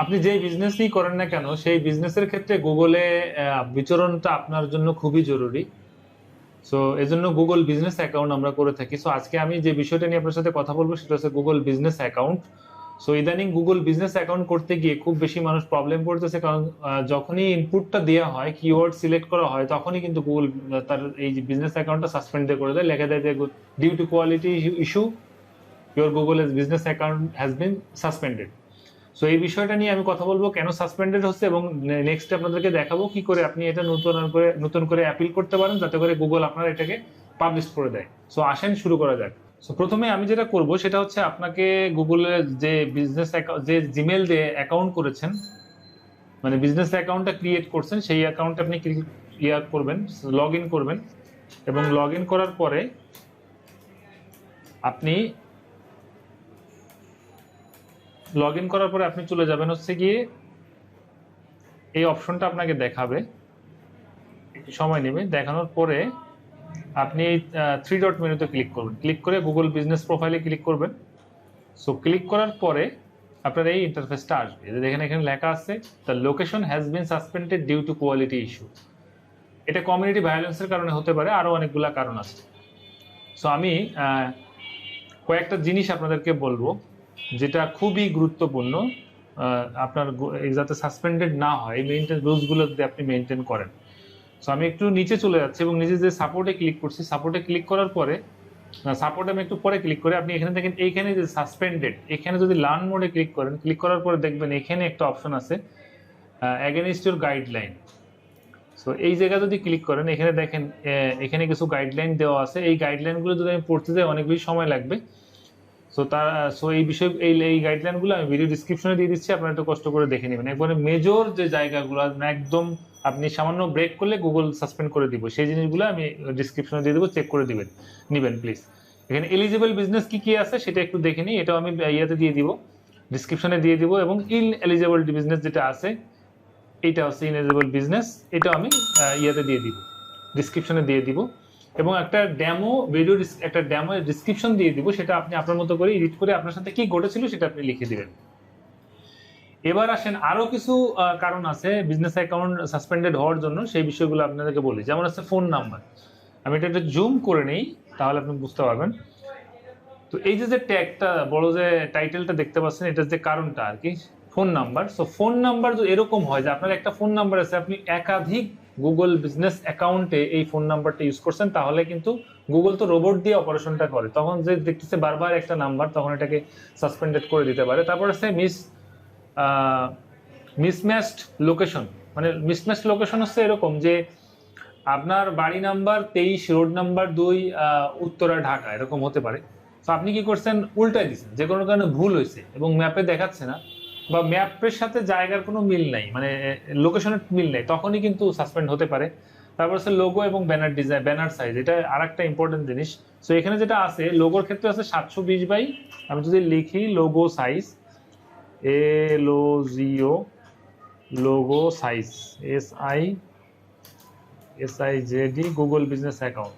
আপনি যে বিজনেসই করেন না কেন সেই বিজনেসের ক্ষেত্রে গুগলে বিচরণটা আপনার জন্য খুবই জরুরি। সো এজন্য গুগল বিজনেস অ্যাকাউন্ট আমরা করে থাকি। সো আজকে আমি যে বিষয়টা নিয়ে আপনার সাথে কথা বলবো সেটা হচ্ছে গুগল বিজনেস অ্যাকাউন্ট। সো ইদানিং গুগল বিজনেস অ্যাকাউন্ট করতে গিয়ে খুব বেশি মানুষ প্রবলেম পড়তেছে, কারণ যখনই ইনপুটটা দেওয়া হয়, কিওয়ার্ড সিলেক্ট করা হয়, তখনই কিন্তু গুগল তার এই যে বিজনেস অ্যাকাউন্টটা সাসপেন্ড করে দেয়, লেখা দেয় যে due to quality issue your Google business account has been suspended. So এই বিষয়টা নিয়ে আমি কথা বলবো কেন সাসপেন্ডেড হচ্ছে, এবং নেক্সট আপনাদেরকে দেখাবো কি করে আপনি এটা নতুন করে অ্যাপিল করতে পারেন, যাতে করে গুগল আপনার এটাকে পাবলিশ করে দেয়। সো আসেন শুরু করা যাক। সো প্রথমে আমি যেটা করব সেটা হচ্ছে আপনাকে গুগলের যে বিজনেস যে জিমেল দিয়ে অ্যাকাউন্ট করেছেন, মানে বিজনেস অ্যাকাউন্টটা ক্রিয়েট করছেন, সেই অ্যাকাউন্টটা আপনি করবেন, লগ ইন করবেন, এবং লগ ইন করার পরে আপনি চলে যাবেন হচ্ছে গিয়ে এই অপশনটা আপনাকে দেখাবে, একটু সময় নেবে। দেখানোর পরে আপনি এই 3 ডট মেনুতে ক্লিক করবেন, ক্লিক করে গুগল বিজনেস প্রোফাইলে ক্লিক করবেন। সো ক্লিক করার পরে আপনার এই ইন্টারফেসটা আসবে, দেখেন এখানে লেখা আছে the location has been suspended due to quality issue. এটা কমিউনিটি ভায়োলেন্সের কারণে হতে পারে, আরো অনেকগুলা কারণ আছে। সো আমি কয়েকটা জিনিস আপনাদেরকে বলবো যেটা খুবই গুরুত্বপূর্ণ, আপনার যাতে সাসপেন্ডেড না হয়, এই মেইনটেন রুলসগুলো যদি আপনি মেনটেন করেন। সো আমি একটু নিচে চলে যাচ্ছি এবং নিচে যে সাপোর্টে ক্লিক করছি, সাপোর্টে ক্লিক করার পরে সাপোর্টে আমি একটু পরে ক্লিক করে আপনি এখানে দেখেন, এইখানে যে সাসপেন্ডেড, এখানে যদি লার্ন মোডে ক্লিক করেন, ক্লিক করার পরে দেখবেন এখানে একটা অপশন আছে এগেইনস্ট ইউর গাইডলাইন। সো এই জায়গা যদি ক্লিক করেন, এখানে দেখেন এখানে কিছু গাইডলাইন দেওয়া আছে। এই গাইডলাইনগুলো যদি আমি পড়তে যাই অনেক বেশি সময় লাগবে। সো এই বিষয় এই গাইডলাইনগুলো আমি ভিডিও ডিসক্রিপশনে দিয়ে দিচ্ছি, আপনারা একটু কষ্ট করে দেখে নেবেন। একবারে মেজর যে জায়গাগুলো একদম আপনি সামান্য ব্রেক করলে গুগল সাসপেন্ড করে দিব, সেই জিনিসগুলো আমি ডিসক্রিপশনে দিয়ে দেবো, চেক করে নেবেন প্লিজ। এখানে এলিজিবল বিজনেস কি কি আছে সেটা একটু দেখে নিই, এটাও আমি ইয়াতে দিয়ে দিব, ডিসক্রিপশনে দিয়ে দিব। এবং ইন এলিজিবল বিজনেস যেটা আছে, এটা হচ্ছে ইনএলিজিবল বিজনেস, এটা আমি ইয়াতে দিয়ে দিব, ডিসক্রিপশনে দিয়ে দিব। এবং একটা ডেমো ডিসক্রিপশন দিয়ে দিব, সেটা আপনি আপনার মতো করে এডিট করে আপনার সাথে কি ঘটেছিল সেটা আপনি লিখে দিবেন। এবার আসেন, আরো কিছু কারণ আছে বিজনেস অ্যাকাউন্ট সাসপেন্ডেড হওয়ার জন্য, সেই বিষয়গুলো আপনাদেরকে বলি। যেমন আছে ফোন নাম্বার। আমি এটা একটু জুম করে নেই, তাহলে আপনি বুঝতে পারবেন। তো এই যে ট্যাগটা, বড় যে টাইটেলটা দেখতে পাচ্ছেন, এটার যে কারণটা আর কি, phone number. So phone number যদি এরকম হয় যে আপনার একটা ফোন নাম্বার আছে, আপনি একাধিক গুগল বিজনেস অ্যাকাউন্টে এই ফোন নাম্বারটা ইউজ করছেন, তাহলে কিন্তু গুগল তো রোবট দিয়ে অপারেশনটা করে, তখন যে দেখতেছে বারবার একটা নাম্বার, তখন এটাকে সাসপেন্ডেড করে দিতে পারে। তারপর আছে মিসম্যাচড লোকেশন। মানে মিসম্যাচড লোকেশন হচ্ছে এরকম যে আপনার বাড়ি number 23, road number 2, Uttara Dhaka, এরকম হতে পারে। তো আপনি কি করছেন, উল্টাই দিচ্ছেন, যে কোনো কারণে ভুল হয়েছে এবং ম্যাপে দেখাচ্ছে না, বা ম্যাপের সাথে জায়গার কোনো মিল নাই, মানে লোকেশনের মিল নেই, তখনই কিন্তু সাসপেন্ড হতে পারে। তারপর হচ্ছে লোগো এবং ব্যানার ডিজাইন, ব্যানার সাইজ, এটা আর একটা ইম্পর্টেন্ট জিনিস। সো এখানে যেটা আছে, লোগোর ক্ষেত্রে আছে 720 আমি যদি লিখি logo size, LOGO, logo size, SIZD, Google business account,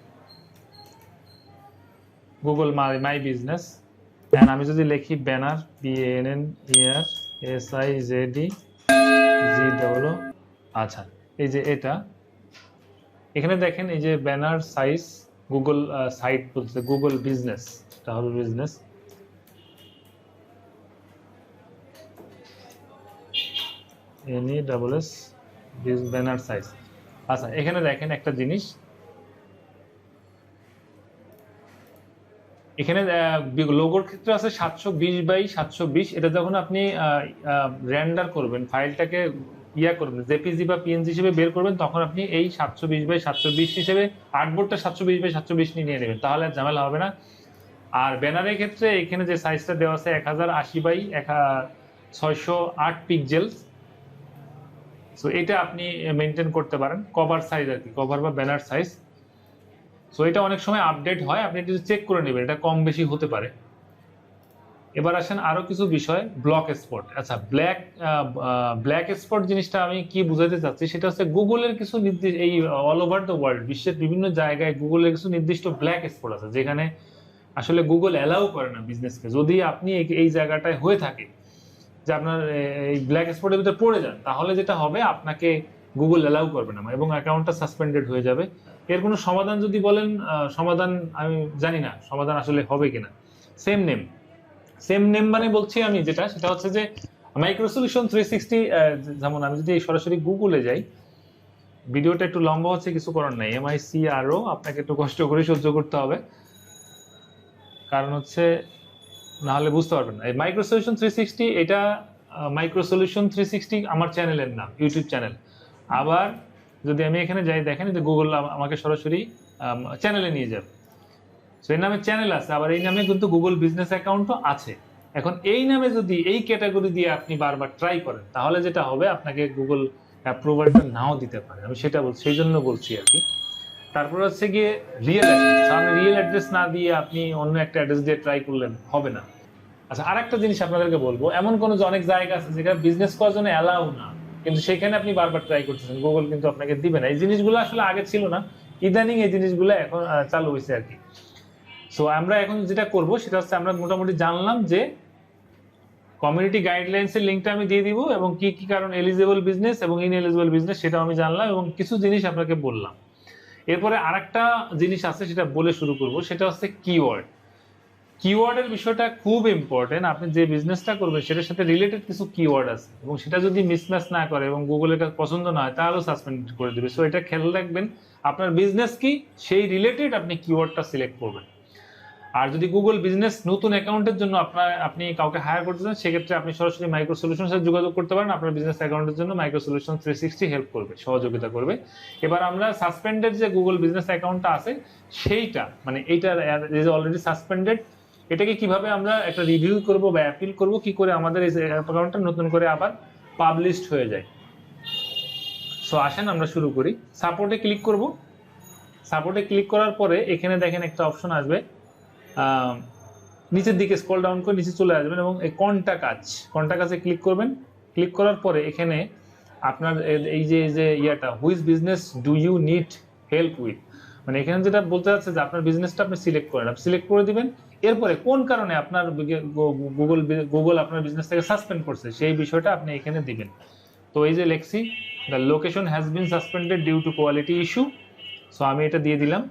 Google my business. And আমি যদি লিখি ব্যানার, BANNER SIZD GWO, আচ্ছা এই যে এটা, এখানে দেখেন এই যে ব্যানার সাইজ, গুগল সাইট বলছে গুগল বিজনেস, এটা হলো বিজনেস। NESS banner size. আচ্ছা এখানে দেখেন একটা জিনিস, এখানে লোগোর ক্ষেত্রে আছে 720 এটা যখন আপনি রেন্ডার করবেন, ফাইলটাকে করবেন, জেপিজি বা পিএনজি হিসেবে বের করবেন, তখন আপনি এই 720 হিসেবে আর্টবোর্ডটা 720 নিয়ে নেবেন, তাহলে আর ঝামেলা হবে না। আর ব্যানারের ক্ষেত্রে এখানে যে সাইজটা দেওয়া আছে 1080 x 608 পিক্সেল। সো এটা আপনি মেনটেন করতে পারেন, কভার সাইজ আর কি, কভার বা ব্যানার সাইজ। সো এটা অনেক সময় আপডেট হয়, আপনি একটু চেক করে নেবেন, এটা কম বেশি হতে পারে। এবার আসেন আরো কিছু বিষয়, ব্লক স্পট। আচ্ছা ব্ল্যাক স্পট জিনিসটা আমি কি বুঝাতে চাচ্ছি, সেটা হচ্ছে গুগলের কিছু নির্দিষ্ট, এই অল ওভার দ্য ওয়ার্ল্ড, বিশ্বের বিভিন্ন জায়গায় গুগলের কিছু নির্দিষ্ট ব্ল্যাক স্পট আছে, যেখানে আসলে গুগল অ্যালাউ করে না বিজনেসকে। যদি আপনি এই জায়গাটায় হয়ে থাকে, যে আপনার এই ব্ল্যাক স্পটের ভিতরে পড়ে যান, তাহলে যেটা হবে আপনাকে গুগল অ্যালাউ করবে না এবং অ্যাকাউন্টটা সাসপেন্ডেড হয়ে যাবে। এর কোনো সমাধান যদি বলেন, সমাধান আমি জানি না সমাধান আসলে হবে কিনা। সেম নেম মানে বলছি আমি যেটা, সেটা হচ্ছে যে মাইক্রোসলিউশন 360, যেমন আমি যদি সরাসরি গুগলে যাই, ভিডিওটা একটু লম্বা হচ্ছে, কিছু করার নাই, MICRO আপনাকে একটু কষ্ট করে সহ্য করতে হবে, কারণ হচ্ছে না হলে বুঝতে পারবেন না। এই মাইক্রোসলিউশন 360 এটা মাইক্রোসলিউশন 360 আমার চ্যানেলের নাম, ইউটিউব চ্যানেল। আবার যদি আমি এখানে যাই, দেখেন যে গুগল আমাকে সরাসরি চ্যানেলে নিয়ে যাবে। সো এই নামে চ্যানেল আছে, আবার এই নামে কিন্তু গুগল বিজনেস অ্যাকাউন্টও আছে। এখন এই নামে যদি এই ক্যাটাগরি দিয়ে আপনি বারবার ট্রাই করেন, তাহলে যেটা হবে আপনাকে গুগল অ্যাপ্রুভালটা নাও দিতে পারে, আমি সেটা বলছি, সেই জন্য বলছি আর কি। তারপর হচ্ছে গিয়ে রিয়েল অ্যাড্রেস, আপনি রিয়েল অ্যাড্রেস না দিয়ে আপনি অন্য একটা অ্যাড্রেস দিয়ে ট্রাই করলেন, হবে না। আচ্ছা, আরেকটা জিনিস আপনাদেরকে বলবো, এমন কোনো অনেক জায়গা আছে যেখানে বিজনেস করার জন্য অ্যালাউ না, কিন্তু সেখানে আপনি বারবার ট্রাই করতেছেন, গুগল কিন্তু আপনাকে দিবে না। এই জিনিসগুলো আসলে আগে ছিল না, ইদানিং এই জিনিসগুলো এখন চালু হয়েছে আর কি। সো আমরা এখন যেটা করব সেটা হচ্ছে, আমরা মোটামুটি জানলাম যে কমিউনিটি গাইডলাইন্স এর লিঙ্কটা আমি দিয়ে দিব, এবং কি কি কারণ এলিজিবল বিজনেস এবং ইনএলিজিবল বিজনেস সেটাও আমি জানলাম, এবং কিছু জিনিস আপনাকে বললাম। এরপরে আরেকটা জিনিস আছে সেটা বলে শুরু করব, সেটা হচ্ছে কিওয়ার্ড। কিওয়ার্ডের বিষয়টা খুব ইম্পর্টেন্ট। আপনি যে বিজনেসটা করবেন সেটার সাথে রিলেটেড কিছু কিওয়ার্ড আছে, এবং সেটা যদি মিসম্যাচ না করে এবং গুগলের কাছে পছন্দ না হয়, তাহলেও সাসপেন্ড করে দেবে। সো এটা খেয়াল রাখবেন, আপনার বিজনেস কি সেই রিলেটেড আপনি কিওয়ার্ডটা সিলেক্ট করবেন। আর যদি গুগল বিজনেস নতুন অ্যাকাউন্টের জন্য আপনি কাউকে হায়ার করতে চান, সেক্ষেত্রে আপনি সরাসরি মাইক্রো সলিউশনের সাথে যোগাযোগ করতে পারেন। আপনার বিজনেস অ্যাকাউন্টের জন্য মাইক্রো সলিউশন 360 হেল্প করবে, সহযোগিতা করবে। এবার আমরা সাসপেন্ডেড যে গুগল বিজনেস অ্যাকাউন্টটা আছে সেইটা, মানে এইটার অলরেডি সাসপেন্ডেড, এটাকে কিভাবে আমরা একটা রিভিউ করব বা অ্যাপিল করব, কি করে আমাদের এই অ্যাকাউন্টটা নতুন করে আবার পাবলিশড হয়ে যায়। সো আসেন আমরা শুরু করি। সাপোর্টে ক্লিক করব। সাপোর্টে ক্লিক করার পরে এখানে দেখেন একটা অপশন আসবে, নিচের দিকে স্ক্রল ডাউন করে নিচে চলে আসবেন এবং এই কন্টাক্ট আছে ক্লিক করবেন। ক্লিক করার পরে এখানে আপনার এই যে ইয়াটা, which business do you need help with, মানে এখানে যেটা বলতে যাচ্ছে যে আপনার বিজনেসটা আপনি সিলেক্ট করেন, আপনি সিলেক্ট করে দিবেন। এরপরে কোন কারণে আপনার গুগল আপনার বিজনেসটাকে সাসপেন্ড করছে সেই বিষয়টা আপনি এখানে দিবেন। তো এই যে লেখছি, the location has been suspended due to quality issue. So আমি এটা দিয়ে দিলাম,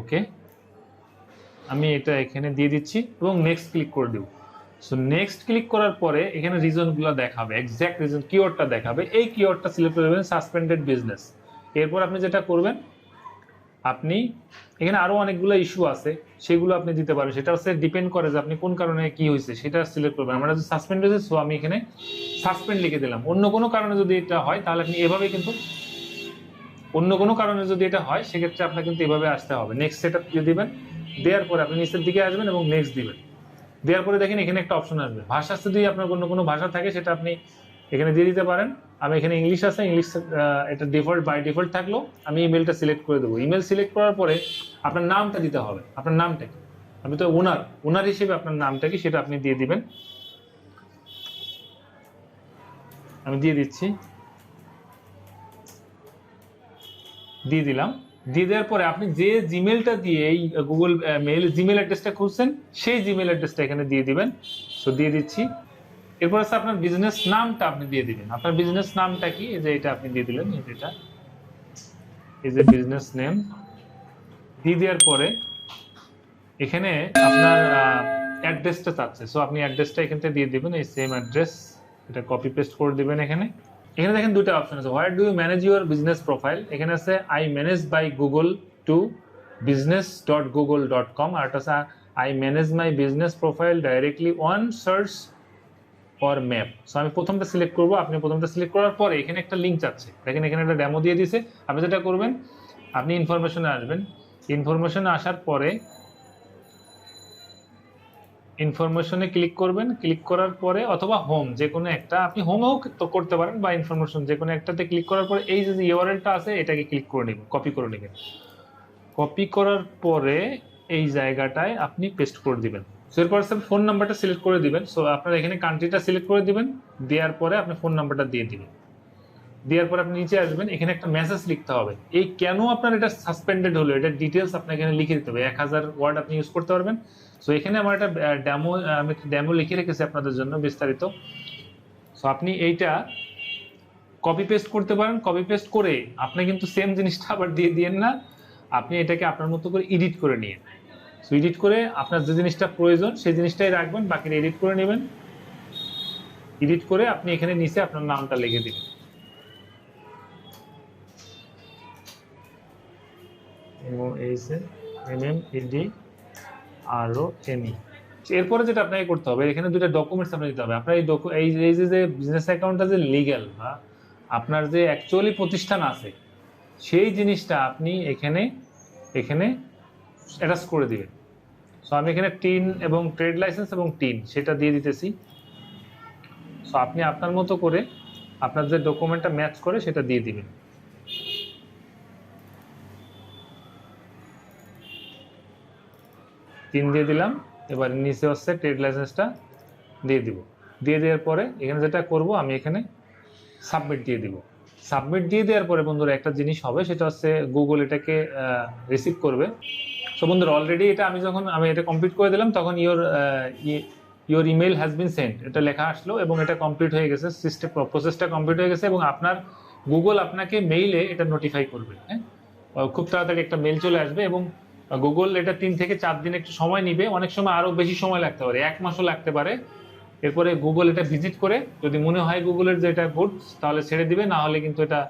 ওকে, আমি এটা এখানে দিয়ে দিচ্ছি এবং নেক্সট ক্লিক করে দেব। সো নেক্সট ক্লিক করার পরে এখানে রিজনগুলো দেখাবে, এক্সাক্ট রিজন কিওয়ার্ডটা দেখাবে। এই কিওয়ার্ডটা সিলেক্ট করে দেবেন, সাসপেন্ডেড বিজনেস। এরপর আপনি যেটা করবেন, আপনি এখানে আরো অনেকগুলো ইস্যু আছে, সেগুলো আপনি দিতে পারেন। সেটা হচ্ছে ডিপেন্ড করে যে আপনি কোন কারণে কি হয়েছে সেটা সিলেক্ট করবেন। আমরা যদি সাসপেন্ড হয়েছে, সো আমি এখানে সাসপেন্ড লিখে দিলাম। অন্য কোনো কারণে যদি এটা হয়, তাহলে আপনি এভাবে কিন্তু, অন্য কোনো কারণে যদি এটা হয় সেক্ষেত্রে আপনার কিন্তু এভাবে আসতে হবে। নেক্সট সেটআপ দিয়ে দিবেন, দেওয়ার পরে আপনি নিচের দিকে আসবেন এবং নেক্সট দিবেন। দেওয়ার পরে দেখেন এখানে একটা অপশন আসবে, ভাষা যদি আপনার অন্য কোনো ভাষা থাকে সেটা আপনি এখানে দিয়ে দিতে পারেন। আমি এখানে ইংলিশ আছে, ইংলিশ এটা ডিফল্ট বাই ডিফল্ট থাকলো। আমি ইমেলটা সিলেক্ট করে দেবো। ইমেল সিলেক্ট করার পরে আপনার নামটা দিতে হবে। আপনার নামটা কি, আপনি তো ওনার হিসেবে আপনার নামটা কি সেটা আপনি দিয়ে দিবেন। আমি দিয়ে দিচ্ছি, দিয়ে দিলাম। দিয়ে দেওয়ার পরে আপনি যে জিমেলটা দিয়ে এই গুগল মেইল জিমেল অ্যাড্রেসটা খুঁজছেন, সেই জিমেল অ্যাড্রেসটা এখানে দিয়ে দিবেন। সো দিয়ে দিচ্ছি। এরপর আছে আপনার বিজনেস নামটা আপনি দিয়ে দিবেন। আপনার বিজনেস নামটা কি, এই যে এটা আপনি দিয়ে দিলেন, এটা এই যে বিজনেস নেম দিয়ে দেওয়ার পরে এখানে আপনার অ্যাড্রেসটা চাচ্ছে। সো আপনি অ্যাড্রেসটা এখান থেকে দিয়ে দিবেন, এই সেম অ্যাড্রেস, এটা কপি পেস্ট করে দিবেন। এখানে দেখেন দুটো অপশন আছে, where do you manage your business profile. এখানে আছে I manage by Google to business.google.com, আর এটা আছে I manage my business profile directly on search for map. So আমি প্রথমটা সিলেক্ট করবো। আপনি প্রথমটা সিলেক্ট করার পরে এখানে একটা লিঙ্ক চাচ্ছে, দেখেন এখানে একটা ডেমো দিয়ে দিছে। আপনি যেটা করবেন, আপনি ইনফরমেশনে আসবেন। ইনফরমেশনে আসার পরে ইনফরমেশনে ক্লিক করবেন। ক্লিক করার পরে অথবা হোম, যে কোনো একটা, আপনি হোমেও তো করতে পারেন বা ইনফরমেশন, যে কোনো একটাতে ক্লিক করার পরে এই যে ইউআরএলটা আছে এটাকে ক্লিক করে নেবেন, কপি করে নেবেন। কপি করার পরে এই জায়গাটায় আপনি পেস্ট করে দিবেন। সো এরপর ফোন নাম্বারটা সিলেক্ট করে দিবেন। সো আপনার এখানে কান্ট্রিটা সিলেক্ট করে দিবেন, দেওয়ার পরে আপনি ফোন নাম্বারটা দিয়ে দিবেন। দেওয়ার পর আপনি নিচে আসবেন, এখানে একটা মেসেজ লিখতে হবে। এই কেন আপনার এটা সাসপেন্ডেড হলো এটা ডিটেলস আপনাকে এখানে লিখে দিতে হবে। 1000 ওয়ার্ড আপনি ইউজ করতে পারবেন। সো এখানে আমার একটা ডেমো লিখে রেখেছি আপনাদের জন্য বিস্তারিত। সো আপনি এইটা কপি পেস্ট করতে পারেন। কপি পেস্ট করে আপনি কিন্তু সেম জিনিসটা আবার দিয়ে দিয়েন না, আপনি এটাকে আপনার মতো করে এডিট করে নিন। সো এডিট করে আপনার যে জিনিসটা প্রয়োজন সেই জিনিসটাই রাখবেন, বাকিটা এডিট করে নেবেন। এডিট করে আপনি এখানে নিচে আপনার নামটা লিখে দিবেন। MOHMMEDRONE। এরপরে যেটা আপনাকে করতে হবে, এখানে দুটো ডকুমেন্টস আপনাকে দিতে হবে। আপনার এই যে বিজনেস অ্যাকাউন্টটা যে লিগ্যাল বা আপনার যে অ্যাকচুয়ালি প্রতিষ্ঠান আছে সেই জিনিসটা আপনি এখানে অ্যাটাচ করে দিবেন। সো আমি এখানে টিন এবং ট্রেড লাইসেন্স এবং টিন সেটা দিয়ে দিতেছি। সো আপনি আপনার মতো করে আপনার যে ডকুমেন্টটা ম্যাচ করে সেটা দিয়ে দিবেন। টিন দিয়ে দিলাম, এবার নিচে হচ্ছে ট্রেড লাইসেন্সটা দিয়ে দিব। দিয়ে দেওয়ার পরে এখানে যেটা করব, আমি এখানে সাবমিট দিয়ে দিব। সাবমিট দিয়ে দেওয়ার পরে বন্ধুরা একটা জিনিস হবে, সেটা হচ্ছে গুগল এটাকে রিসিভ করবে। সো বন্ধুরা অলরেডি এটা যখন আমি এটা কমপ্লিট করে দিলাম তখন your email has been sent এটা লেখা আসলো এবং এটা কমপ্লিট হয়ে গেছে, সিস্টেম প্রসেসটা কমপ্লিট হয়ে গেছে এবং আপনার গুগল আপনাকে মেইলে এটা নোটিফাই করবে। হ্যাঁ, খুব তাড়াতাড়ি একটা মেল চলে আসবে এবং গুগল এটা 3 থেকে 4 দিন একটু সময় নিবে, অনেক সময় আরো বেশি সময় লাগতে পারে, 1 মাসও লাগতে পারে। এরপরে গুগল এটা ভিজিট করে যদি মনে হয় গুগলের যে এটা গুড তাহলে ছেড়ে দিবে, না হলে কিন্তু এটা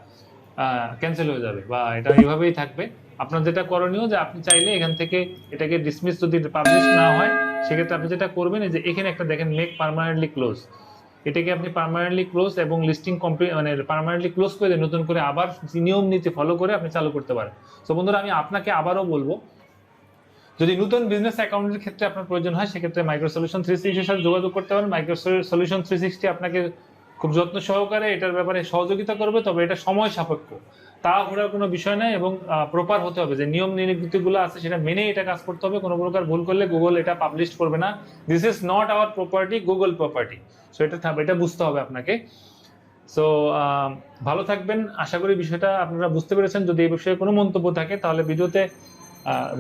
ক্যান্সেল হয়ে যাবে বা এটা এইভাবেই থাকবে। আপনার যেটা করণীয় যে আপনি চাইলে এখান থেকে এটাকে ডিসমিস যদি পাবলিশ না হয় সেক্ষেত্রে আপনি যেটা করবেন যে এখানে একটা দেখেন মেক পার্মানেন্টলি ক্লোজ, এটাকে আপনি পার্মানেন্টলি ক্লোজ এবং লিস্টিং কমপ্লিট মানে পার্মানেন্টলি ক্লোজ করে দিয়ে নতুন করে আবার নিয়ম নীতি ফলো করে আপনি চালু করতে পারেন। তো বন্ধুরা আমি আপনাকে আবারও বলবো, যদি নতুন বিজনেস অ্যাকাউন্টের ক্ষেত্রে আপনার প্রয়োজন হয় সেক্ষেত্রে মাইক্রো সলিউশন 360 এর সাথে যোগাযোগ করতে পারেন। মাইক্রো সলিউশন 360 আপনাকে খুব যত্ন সহকারে এটার ব্যাপারে সহযোগিতা করবে, তবে এটা সময় সাপেক্ষ, তাড়াহুড়ার কোনো বিষয় নাই এবং প্রপার হতে হবে, যে নিয়ম নীতিগুলো আছে সেটা মেনে এটা কাজ করতে হবে। কোনো প্রকার ভুল করলে গুগল এটা পাবলিশ করবে না। This is not our property, Google property. So এটা বুঝতে হবে আপনাকে। সো ভালো থাকবেন, আশা করি বিষয়টা আপনারা বুঝতে পেরেছেন। যদি এই বিষয়ে কোনো মন্তব্য থাকে তাহলে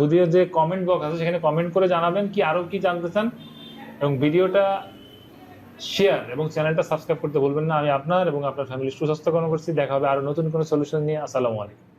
ভিডিওর যে কমেন্ট বক্স আছে সেখানে কমেন্ট করে জানাবেন কি আরো কি জানতে চান, এবং ভিডিওটা শেয়ার এবং চ্যানেলটা সাবস্ক্রাইব করতে ভুলবেন না। আমি আপনার এবং আপনার ফ্যামিলির সুস্বাস্থ্য কামনা করছি। দেখা হবে আরো নতুন কোনো সলিউশন নিয়ে। আসসালামু আলাইকুম।